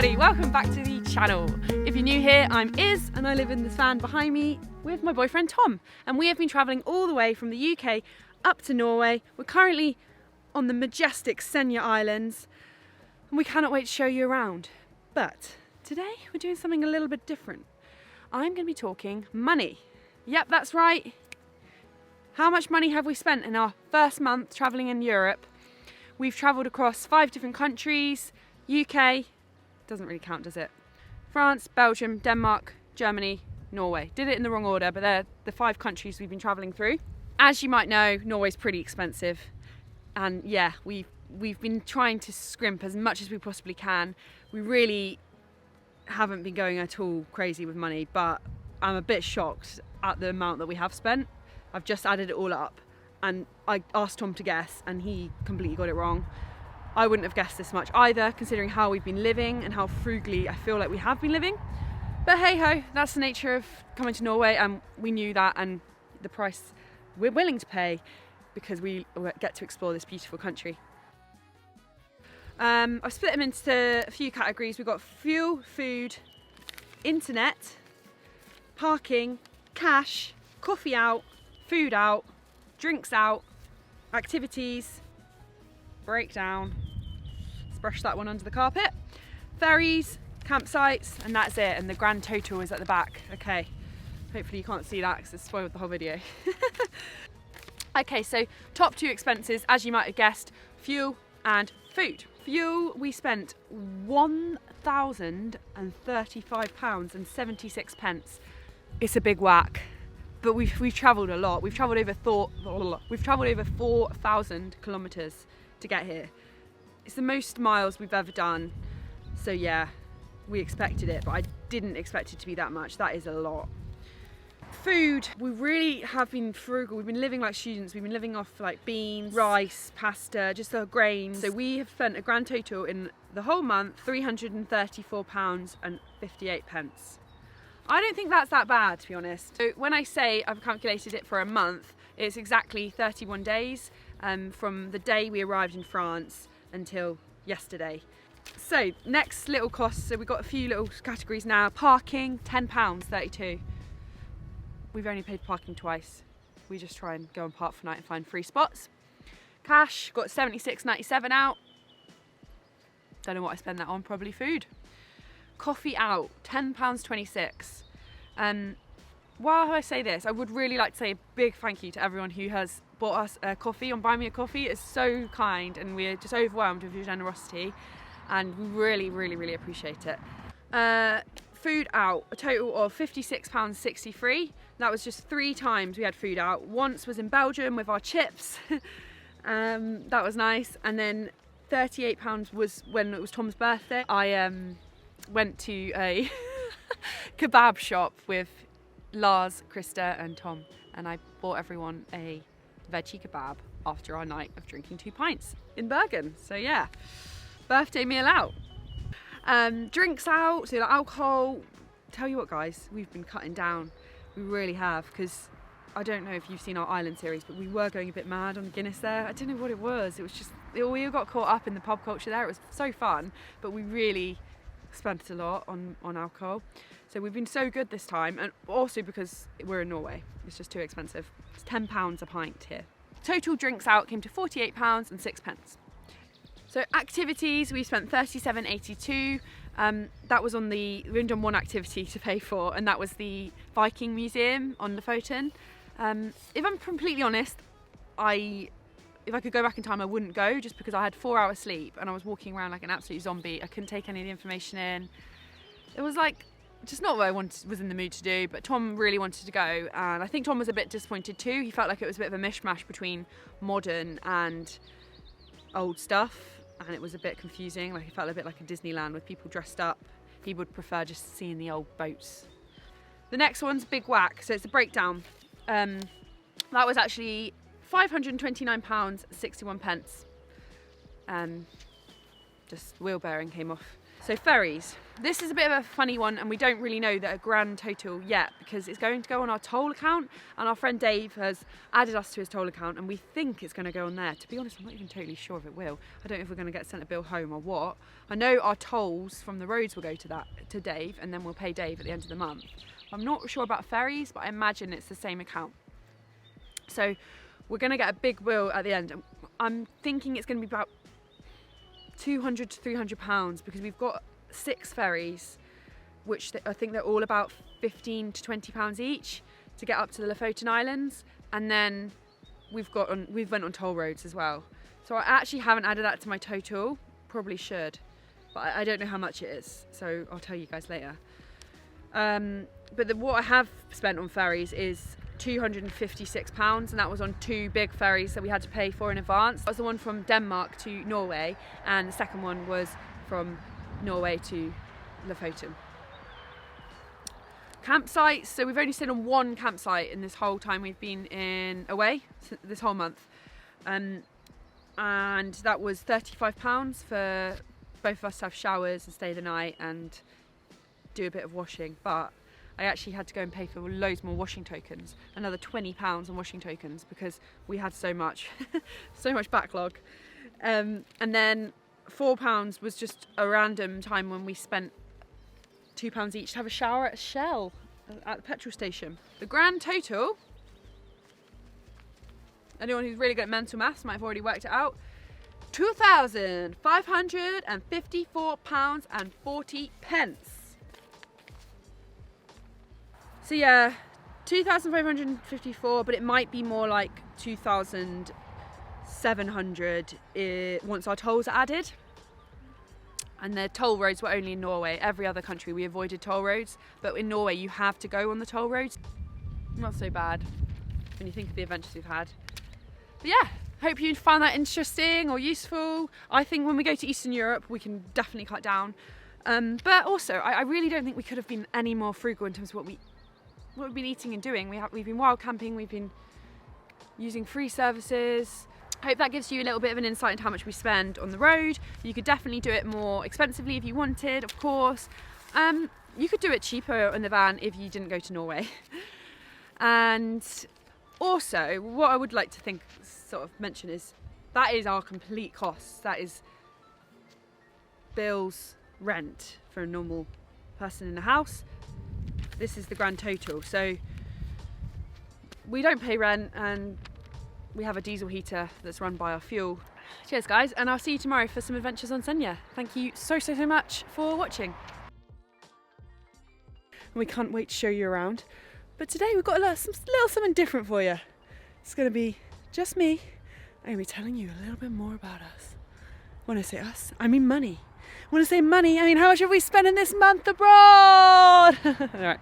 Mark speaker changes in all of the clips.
Speaker 1: everybody, welcome back to the channel. If you're new here, I'm Iz and I live in this van behind me with my boyfriend Tom, and we have been travelling all the way from the UK up to Norway. We're currently on the majestic Senja Islands and we cannot wait to show you around. But today we're doing something a little bit different. I'm going to be talking money. Yep, that's right. How much money have we spent in our first month travelling in Europe? We've travelled across 5 different countries. UK, doesn't really count, does it? France, Belgium, Denmark, Germany, Norway. Did it in the wrong order, but they're the 5 countries we've been travelling through. As you might know, Norway's pretty expensive. And yeah, we've been trying to scrimp as much as we possibly can. We really haven't been going at all crazy with money, but I'm a bit shocked at the amount that we have spent. I've just added it all up. And I asked Tom to guess and he completely got it wrong. I wouldn't have guessed this much either, considering how we've been living and how frugally I feel like we have been living. But hey ho, that's the nature of coming to Norway, and we knew that, and the price we're willing to pay because we get to explore this beautiful country. I've split them into a few categories. We've got fuel, food, internet, parking, cash, coffee out, food out, drinks out, activities, breakdown, let's brush that one under the carpet, ferries, campsites, and that's it, and the grand total is at the back. Okay, hopefully you can't see that because it's spoiled the whole video. Okay, so top 2 expenses, as you might have guessed, fuel and food. Fuel, we spent £1,035.76. It's a big whack. But we've travelled a lot. We've travelled over 4,000 kilometres to get here. It's the most miles we've ever done. So yeah, we expected it, but I didn't expect it to be that much. That is a lot. Food, we really have been frugal. We've been living like students. We've been living off like beans, rice, pasta, just the grains. So we have spent a grand total in the whole month, £334.58. I don't think that's that bad, to be honest. So when I say I've calculated it for a month, it's exactly 31 days from the day we arrived in France until yesterday. So next little costs, so we've got a few little categories now. Parking, £10.32. We've only paid parking twice. We just try and go and park for night and find free spots. Cash, got £76.97 out. Don't know what I spend that on, probably food. Coffee out, £10.26. While I say this, I would really like to say a big thank you to everyone who has bought us a coffee on Buy Me a Coffee. It's so kind and we're just overwhelmed with your generosity, and we really, really, really appreciate it. Food out, a total of £56.63. That was just 3 times we had food out. Once was in Belgium with our chips. That was nice. And then £38 was when it was Tom's birthday. I went to a kebab shop with Lars, Krista and Tom, and I bought everyone a veggie kebab after our night of drinking 2 pints in Bergen. So yeah, birthday meal out. Drinks out, so like alcohol. Tell you what guys, we've been cutting down. We really have, because I don't know if you've seen our island series, but we were going a bit mad on Guinness there. I don't know what it was. It was just, we got caught up in the pub culture there. It was so fun, but we really spent a lot on alcohol. So we've been so good this time, and also because we're in Norway, it's just too expensive. It's £10 a pint here. Total drinks out came to £48.06. So activities, we spent £37.82. That was on we've only done one activity to pay for, and that was the Viking Museum on Lofoten. If I'm completely honest, if I could go back in time, I wouldn't go, just because I had 4 hours sleep and I was walking around like an absolute zombie. I couldn't take any of the information in. It was like just not what I was in the mood to do, but Tom really wanted to go, and I think Tom was a bit disappointed too. He felt like it was a bit of a mishmash between modern and old stuff, and it was a bit confusing. Like, it felt a bit like a Disneyland with people dressed up. He would prefer just seeing the old boats. The next one's Big Whack, so it's a breakdown. That was actually £529.61. Just wheel bearing came off. So ferries, This is a bit of a funny one, and we don't really know a grand total yet because it's going to go on our toll account, and our friend Dave has added us to his toll account and we think it's going to go on there. To be honest, I'm not even totally sure if it will. I don't know if we're going to get sent a bill home or what. I know our tolls from the roads will go to Dave, and then we'll pay Dave at the end of the month. I'm not sure about ferries, but I imagine it's the same account. So we're going to get a big bill at the end. I'm thinking it's going to be about £200 to £300 because we've got 6 ferries, which I think they're all about £15 to £20 each to get up to the Lofoten Islands, and then we've went on toll roads as well. So I actually haven't added that to my total, probably should, but I don't know how much it is, so I'll tell you guys later. But what I have spent on ferries is £256, and that was on 2 big ferries that we had to pay for in advance. That was the one from Denmark to Norway, and the second one was from Norway to Lofoten. Campsites, so we've only stayed on 1 campsite in this whole time we've been away, this whole month, and that was £35 for both of us to have showers and stay the night and do a bit of washing. But I actually had to go and pay for loads more washing tokens, another £20 on washing tokens, because we had so much so much backlog. And then £4 was just a random time when we spent £2 each to have a shower at Shell at the petrol station. The grand total, anyone who's really good at mental maths might have already worked it out, £2,554.40. So yeah, 2,554, but it might be more like 2,700 once our tolls are added. And the toll roads were only in Norway. Every other country we avoided toll roads, but in Norway you have to go on the toll roads. Not so bad when you think of the adventures we've had. But yeah, hope you found that interesting or useful. I think when we go to Eastern Europe we can definitely cut down. But also I really don't think we could have been any more frugal in terms of what we've been eating and doing. We've been wild camping, we've been using free services. I hope that gives you a little bit of an insight into how much we spend on the road. You could definitely do it more expensively if you wanted, of course. You could do it cheaper in the van if you didn't go to Norway. And also, what I would like to mention is that is our complete costs. That is bills, rent for a normal person in a house. This is the grand total. So we don't pay rent, and we have a diesel heater that's run by our fuel. Cheers guys, and I'll see you tomorrow for some adventures on Senja. Thank you so much for watching. We can't wait to show you around. But today we've got something different for you. It's going to be just me. I'm going to be telling you a little bit more about us. When I say us, I mean money. When I say money, I mean how much have we spent in this month abroad? Alright.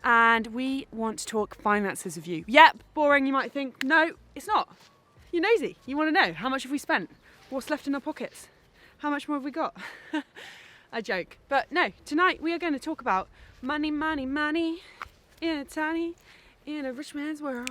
Speaker 1: And we want to talk finances with you. Yep, boring, you might think. No, it's not. You're nosy. You want to know how much have we spent? What's left in our pockets? How much more have we got? I joke. But no, tonight we are going to talk about money in a rich man's world.